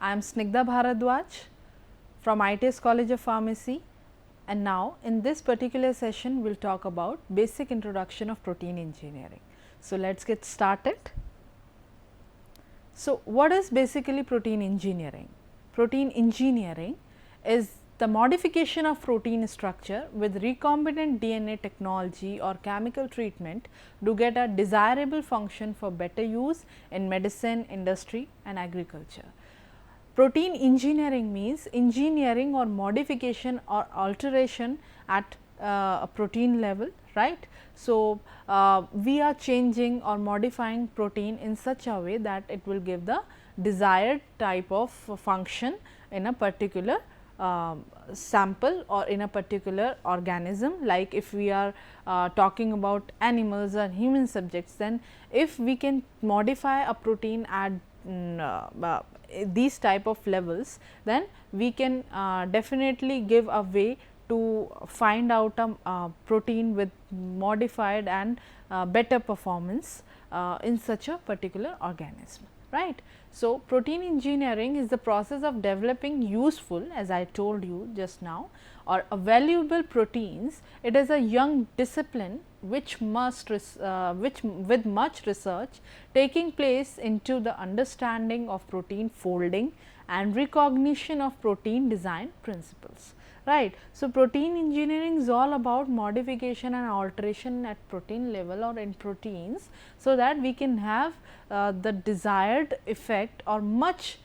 I am Snigdha Bharadwaj from ITS College of Pharmacy, and now in this particular session we will talk about basic introduction of protein engineering. So, let us get started. So, what is basically protein engineering? Protein engineering is the modification of protein structure with recombinant DNA technology or chemical treatment to get a desirable function for better use in medicine, industry and agriculture. Protein engineering means engineering or modification or alteration at a protein level, right. So, we are changing or modifying protein in such a way that it will give the desired type of function in a particular sample or in a particular organism. Like if we are talking about animals or human subjects, then if we can modify a protein at these type of levels, then we can definitely give a way to find out a protein with modified and better performance in such a particular organism, right. So, protein engineering is the process of developing useful, as I told you just now, or valuable proteins. It is a young discipline which must with much research taking place into the understanding of protein folding and recognition of protein design principles, right. So, protein engineering is all about modification and alteration at protein level or in proteins, so that we can have the desired effect or much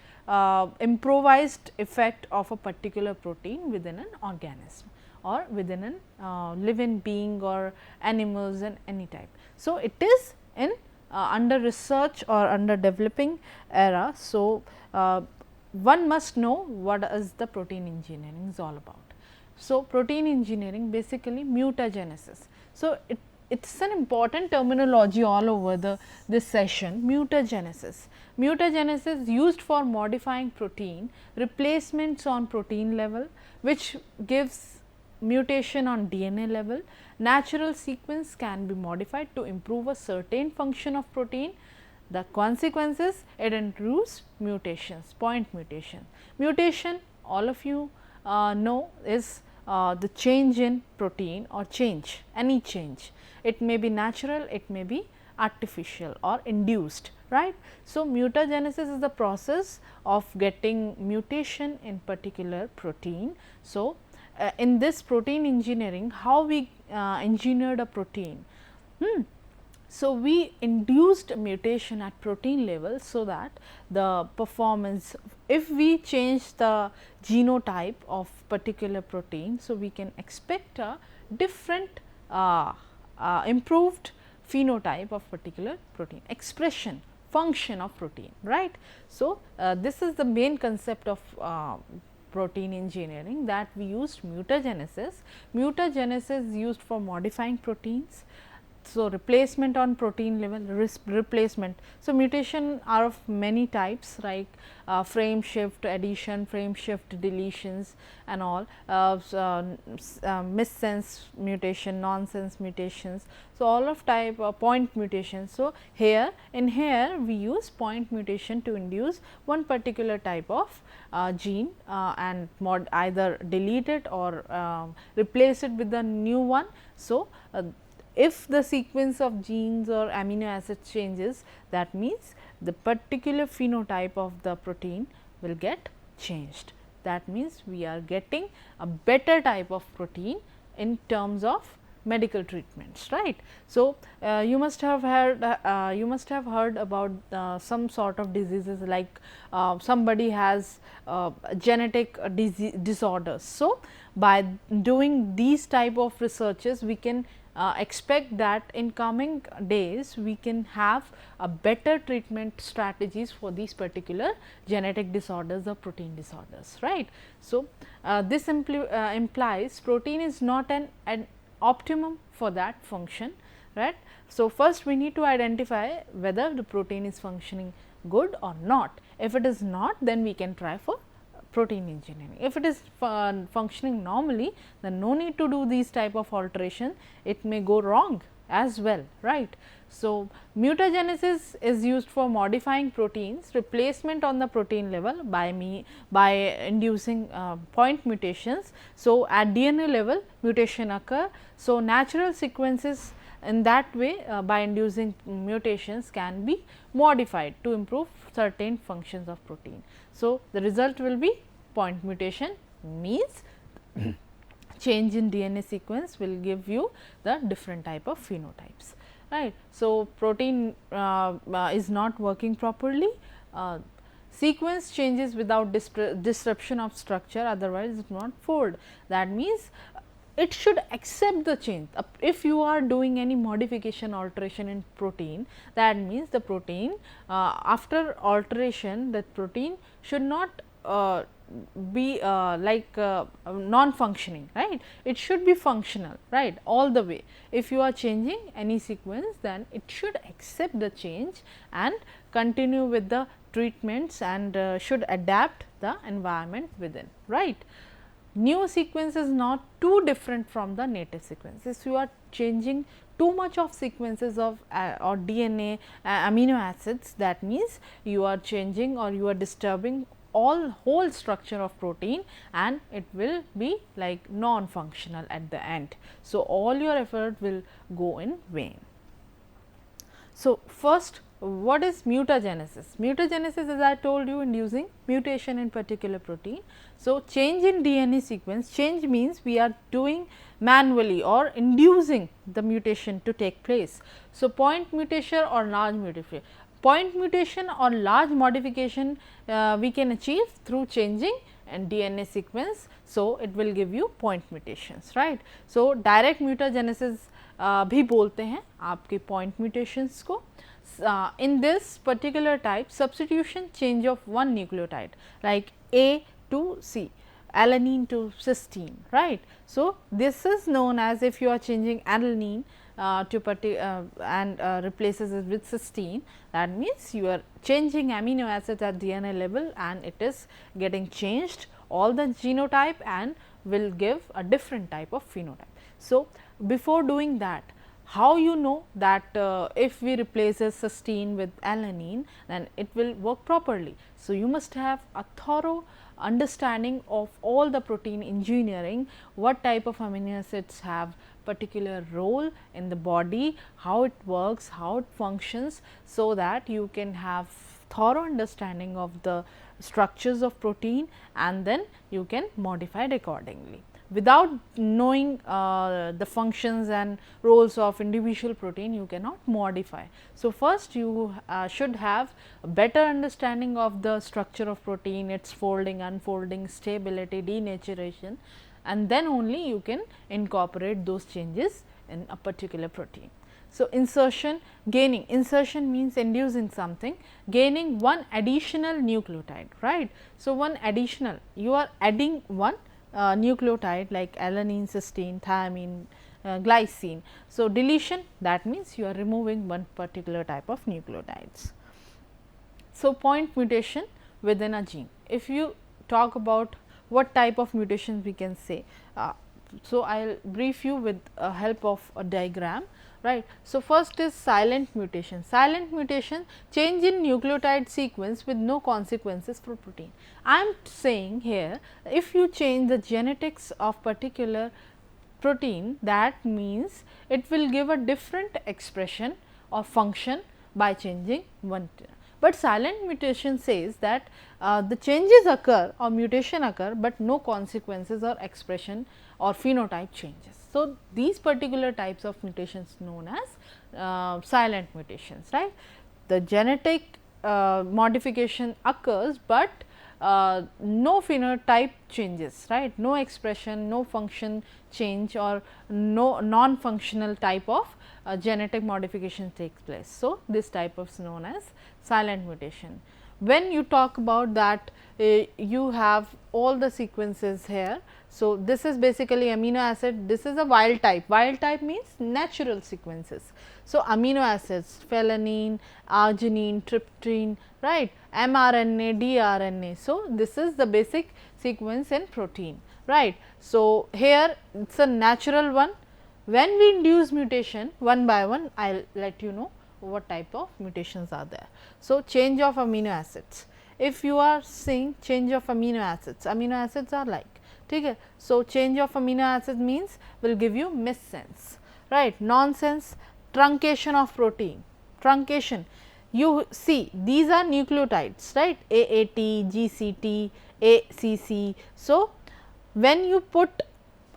improvised effect of a particular protein within an organism or within a living being or animals and any type. So, it is in under research or under developing era. So, one must know what is the protein engineering is all about. So, protein engineering basically mutagenesis. So, it is an important terminology all over this session. Mutagenesis. Mutagenesis is used for modifying protein, replacements on protein level, which gives mutation on DNA level. Natural sequence can be modified to improve a certain function of protein. The consequences, it includes mutations, point mutation. Mutation, all of you know, is the change in protein or change, any change. It may be natural, it may be artificial or induced, right. So, mutagenesis is the process of getting mutation in particular protein. So, in this protein engineering, how we engineered a protein? So, we induced mutation at protein level, so that the performance, if we change the genotype of particular protein, so we can expect a different improved phenotype of particular protein, expression, function of protein, right. So, this is the main concept of protein engineering, that we used mutagenesis. Mutagenesis is used for modifying proteins. So, replacement on protein level, replacement. So, mutation are of many types, like frame shift addition, frame shift deletions and all, missense mutation, nonsense mutations. So, all of type point mutation. So, here we use point mutation to induce one particular type of gene and either delete it or replace it with a new one. So, if the sequence of genes or amino acid changes, that means the particular phenotype of the protein will get changed. That means, we are getting a better type of protein in terms of medical treatments, right. So, you must have heard about some sort of diseases, like somebody has genetic disorders. So, by doing these type of researches, we can expect that in coming days we can have a better treatment strategies for these particular genetic disorders or protein disorders, right. So, this implies protein is not an optimum for that function, right. So, first we need to identify whether the protein is functioning good or not. If it is not, then we can try for protein engineering. If it is functioning normally, then no need to do these type of alteration, it may go wrong, as well, right. So, mutagenesis is used for modifying proteins, replacement on the protein level by inducing point mutations. So, at DNA level mutation occur. So, natural sequences in that way by inducing mutations can be modified to improve certain functions of protein. So, the result will be point mutation, means change in DNA sequence will give you the different type of phenotypes, right. So, protein is not working properly, sequence changes without disruption of structure, otherwise it will not fold. That means, it should accept the change. If you are doing any modification alteration in protein, that means the protein after alteration, that protein should not be non-functioning, right. It should be functional, right, all the way. If you are changing any sequence, then it should accept the change and continue with the treatments and should adapt the environment within, right. New sequence is not too different from the native sequence. If you are changing too much of sequences of or DNA amino acids, that means you are changing or you are disturbing whole structure of protein, and it will be like non-functional at the end. So, all your effort will go in vain. So, first, what is mutagenesis? Mutagenesis, as I told you, inducing mutation in particular protein. So, change in DNA sequence, change means we are doing manually or inducing the mutation to take place. So, point mutation or large mutation. Point mutation or large modification we can achieve through changing and DNA sequence. So, it will give you point mutations, right. So, direct mutagenesis भी बोलते हैं आपके point mutations को. In this particular type, substitution change of one nucleotide like A to C, alanine to cysteine, right. So, this is known as, if you are changing alanine and replaces it with cysteine, that means you are changing amino acids at DNA level and it is getting changed all the genotype and will give a different type of phenotype. So, before doing that, how you know that if we replace a cysteine with alanine, then it will work properly. So, you must have a thorough understanding of all the protein engineering, what type of amino acids have particular role in the body, how it works, how it functions, so that you can have thorough understanding of the structures of protein and then you can modify it accordingly. Without knowing the functions and roles of individual protein, you cannot modify. So, first you should have a better understanding of the structure of protein, its folding, unfolding, stability, denaturation, and then only you can incorporate those changes in a particular protein. So, insertion, gaining, insertion means inducing something, gaining one additional nucleotide, right. So, one additional, you are adding one nucleotide like alanine, cysteine, thymine, glycine. So, deletion, that means you are removing one particular type of nucleotides. So, point mutation within a gene. If you talk about what type of mutations we can say, so I will brief you with help of a diagram, right. So, first is silent mutation. Silent mutation, change in nucleotide sequence with no consequences for protein. I am saying here, if you change the genetics of particular protein, that means it will give a different expression or function by changing one. But silent mutation says that the changes occur or mutation occur, but no consequences or expression or phenotype changes. So, these particular types of mutations known as silent mutations, right. The genetic modification occurs, but no phenotype changes, right, no expression, no function change or no non-functional type of genetic modification takes place. So, this type is known as silent mutation. When you talk about that, you have all the sequences here. So, this is basically amino acid, this is a wild type means natural sequences. So, amino acids, phelanine, arginine, tryptophan, right, mRNA, dRNA. So, this is the basic sequence in protein, right. So, here it is a natural one, when we induce mutation, one by one I will let you know what type of mutations are there. So, change of amino acids. If you are seeing change of amino acids are like, okay. So, change of amino acids means will give you missense, right, nonsense, truncation of protein, truncation. You see these are nucleotides, right, AAT, GCT, ACC. So, when you put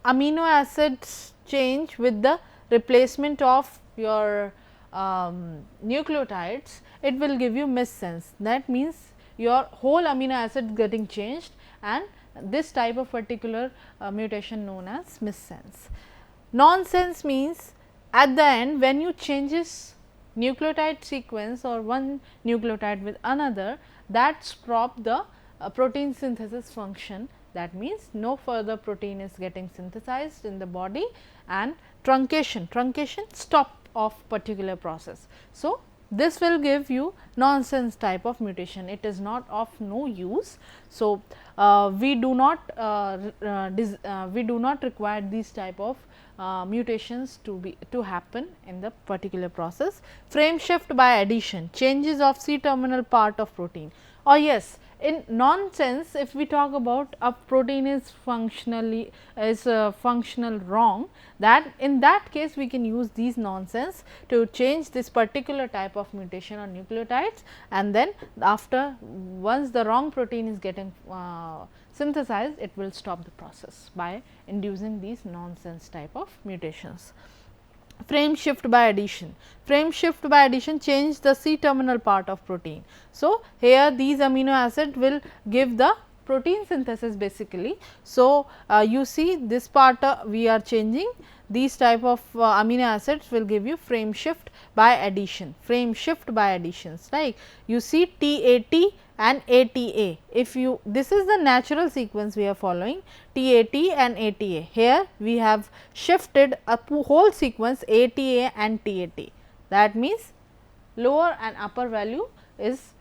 amino acids change with the replacement of your nucleotides, it will give you missense. That means, your whole amino acid getting changed, and this type of particular mutation known as missense. Nonsense means at the end when you changes nucleotide sequence or one nucleotide with another, that stop the protein synthesis function. That means, no further protein is getting synthesized in the body, and truncation stop of particular process. So, this will give you nonsense type of mutation, it is not of no use. So, we do not require these type of mutations to happen in the particular process. Frame shift by addition, changes of C terminal part of protein. Or yes, in nonsense, if we talk about a protein is functional wrong, that in that case we can use these nonsense to change this particular type of mutation on nucleotides, and then after once the wrong protein is getting synthesized, it will stop the process by inducing these nonsense type of mutations. Frame shift by addition. Frame shift by addition change the C terminal part of protein. So, here these amino acid will give the protein synthesis basically. So, you see this part we are changing, these type of amino acids will give you frame shift by addition, frame shift by additions, right. You see TAT and ATA. If you, this is the natural sequence we are following, TAT and ATA. Here we have shifted a whole sequence ATA and TAT. That means, lower and upper value is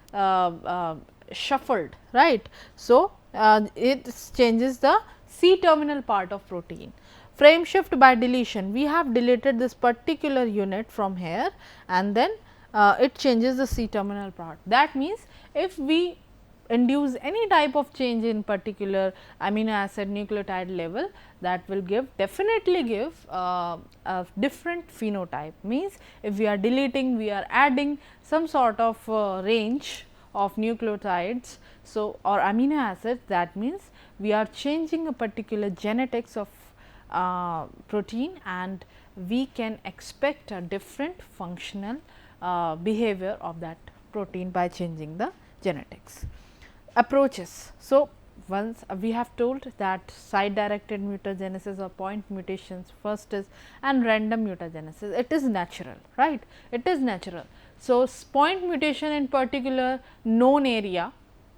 shuffled, right. So, it changes the C terminal part of protein. Frame shift by deletion, we have deleted this particular unit from here, and then it changes the C terminal part. That means, if we induce any type of change in particular amino acid nucleotide level, that will definitely give a different phenotype. Means, if we are deleting, we are adding some sort of range of nucleotides, so or amino acids, that means, we are changing a particular genetics of protein, and we can expect a different functional behavior of that protein by changing the genetics. Approaches. So, once we have told that side directed mutagenesis or point mutations first is, and random mutagenesis, it is natural, right, it is natural. So, point mutation in particular known area,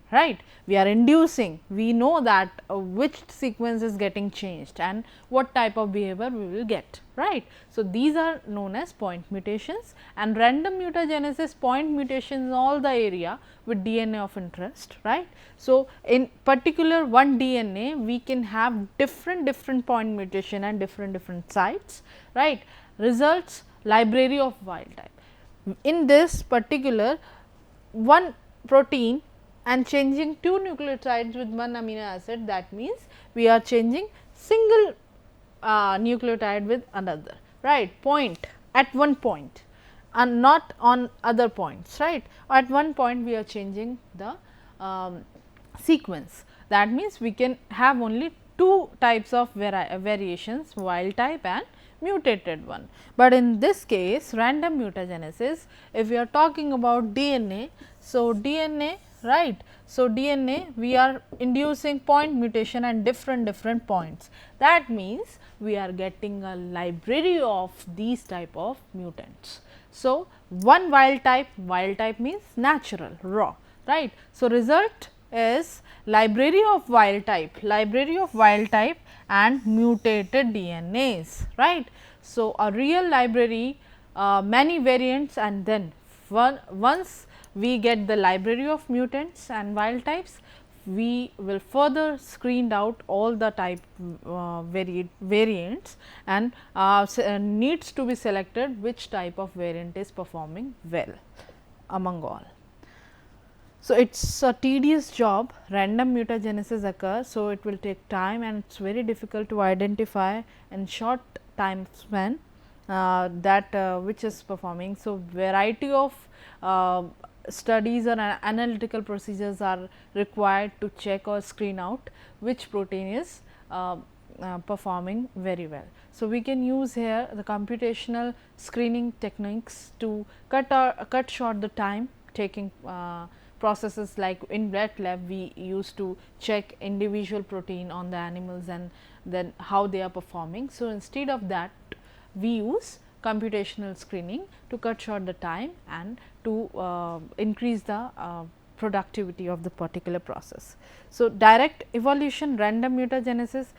right, we are inducing, we know that which sequence is getting changed and what type of behavior we will get, right. So, these are known as point mutations, and random mutagenesis point mutations in all the area with DNA of interest, right. So, in particular one DNA we can have different point mutation and different sites, right. Results, library of wild type. In this particular one protein and changing two nucleotides with one amino acid, that means, we are changing single nucleotide with another, right, point at one point and not on other points, right. At one point we are changing the sequence. That means, we can have only two types of variations, wild type and mutated one. But in this case random mutagenesis, if we are talking about DNA, so DNA, right. So, DNA we are inducing point mutation and different points. That means, we are getting a library of these type of mutants. So, one wild type means natural raw, right. So, result is library of wild type and mutated DNAs, right. So, a real library, many variants, and then once we get the library of mutants and wild types, we will further screened out all the type variants, and needs to be selected which type of variant is performing well among all. So, it is a tedious job, random mutagenesis occurs. So, it will take time and it is very difficult to identify in short time span that which is performing. So, variety of studies or analytical procedures are required to check or screen out which protein is performing very well. So, we can use here the computational screening techniques to cut short the time taking processes. Like in wet lab, we used to check individual protein on the animals and then how they are performing. So, instead of that, we use computational screening to cut short the time and to increase the productivity of the particular process. So, direct evolution, random mutagenesis,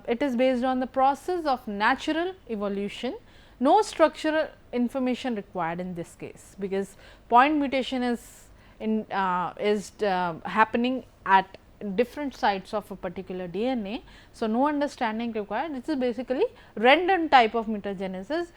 it is based on the process of natural evolution. No structural information required in this case, because point mutation is happening at different sites of a particular DNA. So, no understanding required. This is basically random type of mutagenesis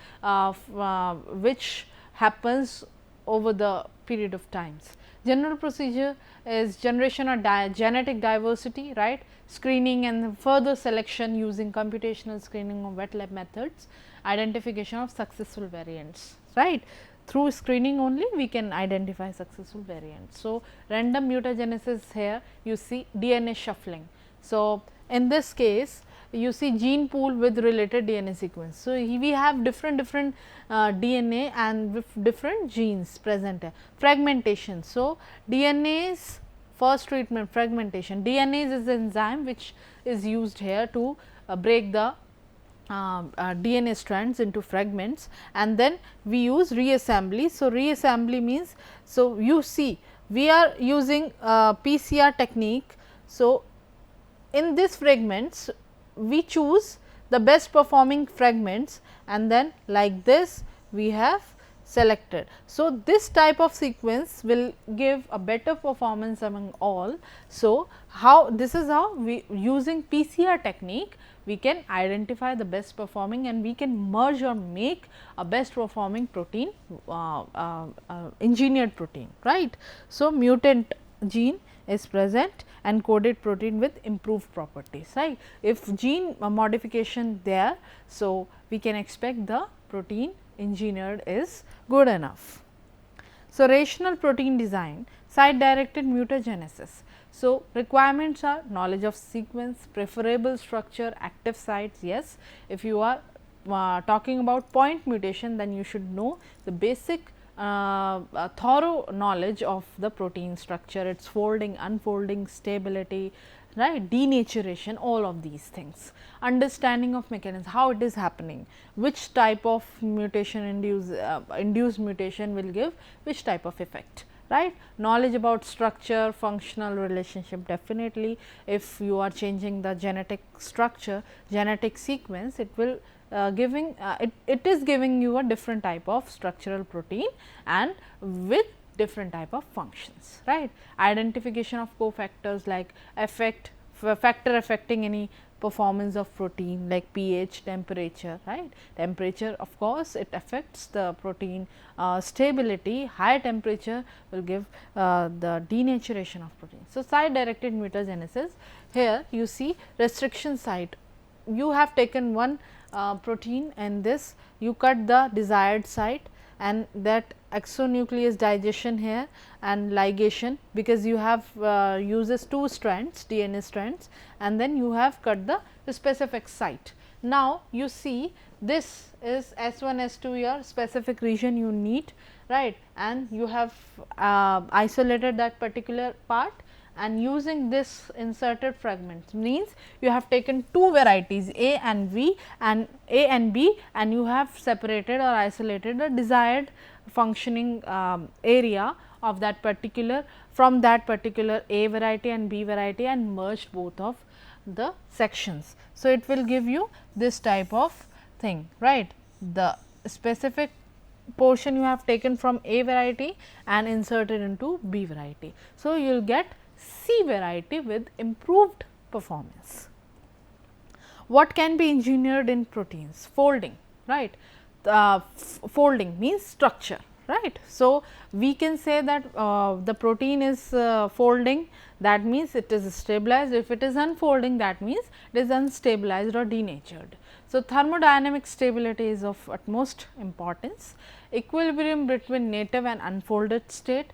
which happens over the period of times. General procedure is generation of genetic diversity, right, screening and further selection using computational screening of wet lab methods, identification of successful variants, right. Through screening only we can identify successful variants. So, random mutagenesis, here you see DNA shuffling. So, in this case you see gene pool with related DNA sequence. So, we have different DNA and with different genes present here. Fragmentation. So, DNA's first treatment, fragmentation. DNase is the enzyme which is used here to break the DNA strands into fragments, and then we use reassembly. So, reassembly means, so you see we are using PCR technique. So, in this fragments we choose the best performing fragments and then like this we have selected. So, this type of sequence will give a better performance among all. So, how this is how we using PCR technique we can identify the best performing and we can merge or make a best performing protein, engineered protein, right. So, mutant gene is present and coded protein with improved properties, right. If gene modification there, so we can expect the protein engineered is good enough. So, rational protein design, site directed mutagenesis. So, requirements are knowledge of sequence, preferable structure, active sites. Yes, if you are talking about point mutation, then you should know the basic thorough knowledge of the protein structure, its folding, unfolding, stability, right, denaturation, all of these things. Understanding of mechanism, how it is happening, which type of mutation induced mutation will give which type of effect, right. Knowledge about structure, functional relationship, definitely if you are changing the genetic structure, genetic sequence, it will it is giving you a different type of structural protein and with different type of functions, right. Identification of cofactors like factor affecting any performance of protein like pH, temperature, right. Temperature, of course, it affects the protein stability. High temperature will give the denaturation of protein. So, site directed mutagenesis, here you see restriction site. You have taken one protein and this you cut the desired site and that exonuclease digestion here and ligation, because you have uses two strands, DNA strands, and then you have cut the specific site. Now, you see this is S1, S2 your specific region you need, right, and you have isolated that particular part, and using this inserted fragments means you have taken two varieties A and B and you have separated or isolated the desired functioning area of that particular from that particular A variety and B variety and merged both of the sections. So, it will give you this type of thing, right. The specific portion you have taken from A variety and inserted into B variety. So, you will get C variety with improved performance. What can be engineered in proteins? Folding, right. Folding means structure, right. So, we can say that the protein is folding, that means it is stabilized. If it is unfolding, that means it is unstabilized or denatured. So, thermodynamic stability is of utmost importance. Equilibrium between native and unfolded state,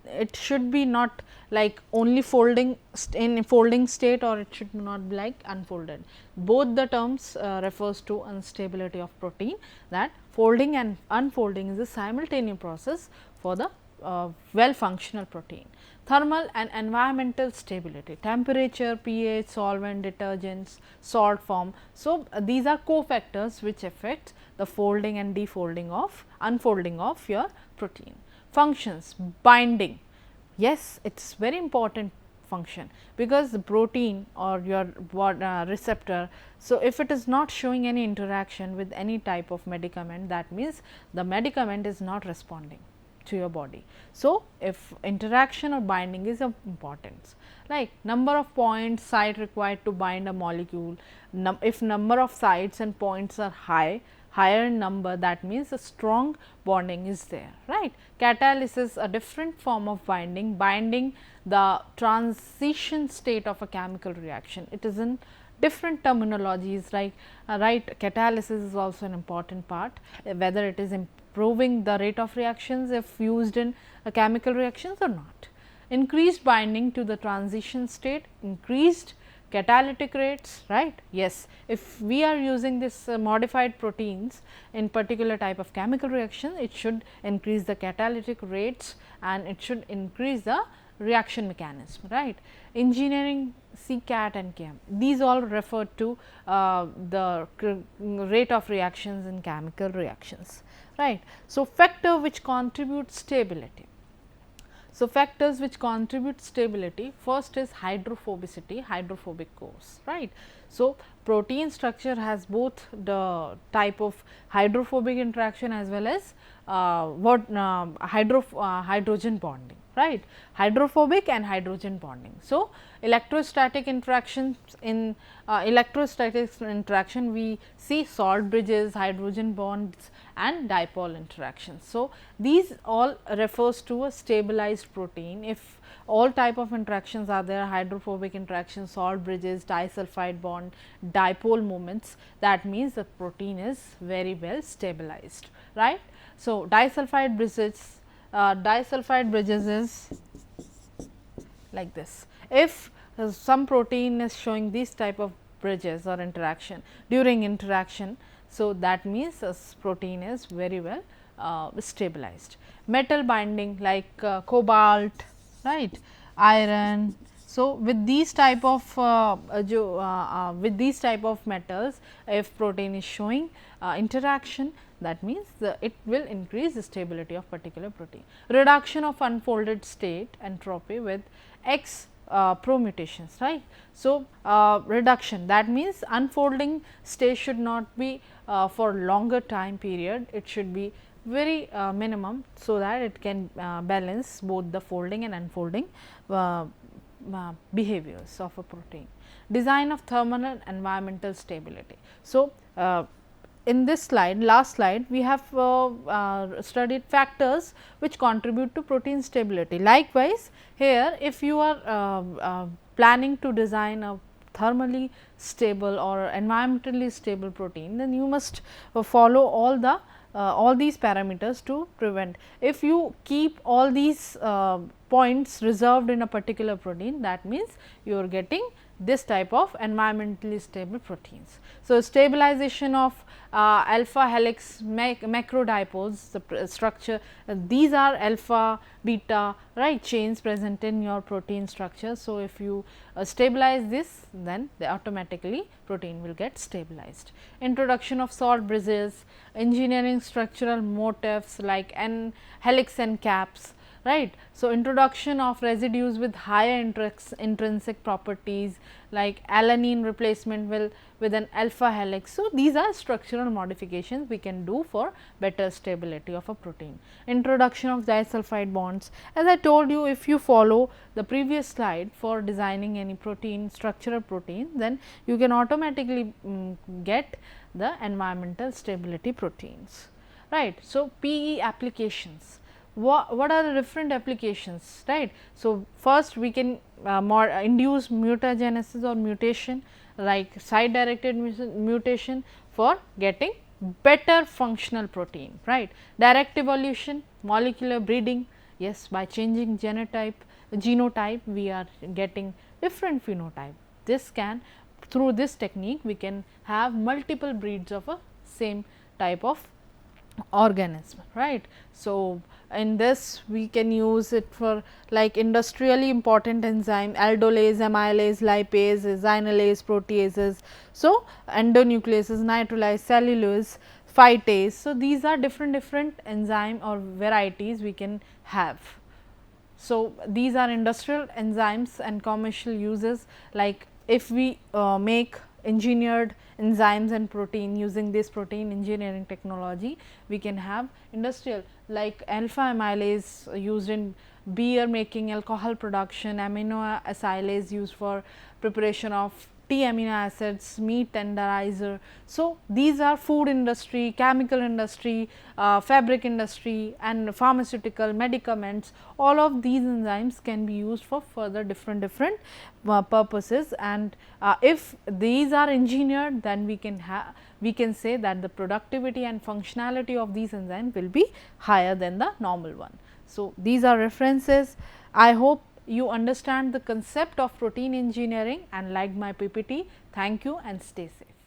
it should be not like only folding in folding state, or it should not be like unfolded. Both the terms refers to instability of protein, that folding and unfolding is a simultaneous process for the well functional protein. Thermal and environmental stability, temperature, pH, solvent, detergents, salt form. So, these are cofactors which affect the folding and defolding of unfolding of your protein. Functions, binding, yes, it is very important function, because the protein or your receptor. So, if it is not showing any interaction with any type of medicament, that means the medicament is not responding to your body. So, if interaction or binding is of importance, like number of points site required to bind a molecule, if number of sites and points are higher in number, that means a strong bonding is there, right. Catalysis, a different form of binding the transition state of a chemical reaction. It is in different terminologies, like right. Catalysis is also an important part, whether it is improving the rate of reactions if used in chemical reactions or not. Increased binding to the transition state, increased catalytic rates, right. Yes, if we are using this modified proteins in particular type of chemical reaction, it should increase the catalytic rates and it should increase the reaction mechanism, right. Engineering, CCAT and KM, these all refer to the rate of reactions in chemical reactions, right. So, factor which contribute stability. So, factors which contribute stability, first is hydrophobicity, hydrophobic cores, right. So, protein structure has both the type of hydrophobic interaction as well as hydrogen bonding, right, hydrophobic and hydrogen bonding. So, electrostatic interactions, in electrostatic interaction we see salt bridges, hydrogen bonds and dipole interactions. So, these all refers to a stabilized protein. If all type of interactions are there, hydrophobic interactions, salt bridges, disulfide bond, dipole moments, that means the protein is very well stabilized, right. So, disulfide bridges is like this. If some protein is showing these type of bridges or interaction during interaction, so that means this protein is very well stabilized. Metal binding like cobalt, right, iron. So, with these type of metals, if protein is showing interaction, that means it will increase the stability of particular protein. Reduction of unfolded state entropy with X permutations, right. So, reduction, that means unfolding state should not be for longer time period, it should be very minimum, so that it can balance both the folding and unfolding behaviors of a protein. Design of thermal and environmental stability. So, in this slide, last slide, we have studied factors which contribute to protein stability. Likewise, here if you are planning to design a thermally stable or environmentally stable protein, then you must follow all these parameters to prevent. If you keep all these points reserved in a particular protein, that means you are getting this type of environmentally stable proteins. So, stabilization of alpha helix macrodipoles, the structure, these are alpha beta, right, chains present in your protein structure. So, if you stabilize this, then automatically protein will get stabilized. Introduction of salt bridges, engineering structural motifs like N helix and caps, right. So, introduction of residues with higher intrinsic properties like alanine replacement will with an alpha helix. So, these are structural modifications we can do for better stability of a protein. Introduction of disulfide bonds, as I told you, if you follow the previous slide for designing any protein, structural protein, then you can automatically get the environmental stability proteins, right. So, PE applications, what are the different applications, right. So, first we can induce mutagenesis or mutation, like side directed mutation for getting better functional protein, right. Direct evolution, molecular breeding, yes, by changing genotype we are getting different phenotype. This can, through this technique we can have multiple breeds of a same type of organism, right. So, in this we can use it for like industrially important enzyme aldolase, amylase, lipase, xynolase, proteases. So, endonucleases, nitrolase, cellulose, phytase. So, these are different enzyme or varieties we can have. So, these are industrial enzymes and commercial uses, like if we make engineered enzymes and protein using this protein engineering technology, we can have industrial like alpha amylase used in beer making, alcohol production, amino acylase used for preparation of T amino acids, meat tenderizer. So, these are food industry, chemical industry, fabric industry and pharmaceutical, medicaments. All of these enzymes can be used for further different purposes, and if these are engineered, then we can say that the productivity and functionality of these enzymes will be higher than the normal one. So, these are references. I hope you understand the concept of protein engineering and like my PPT. Thank you and stay safe.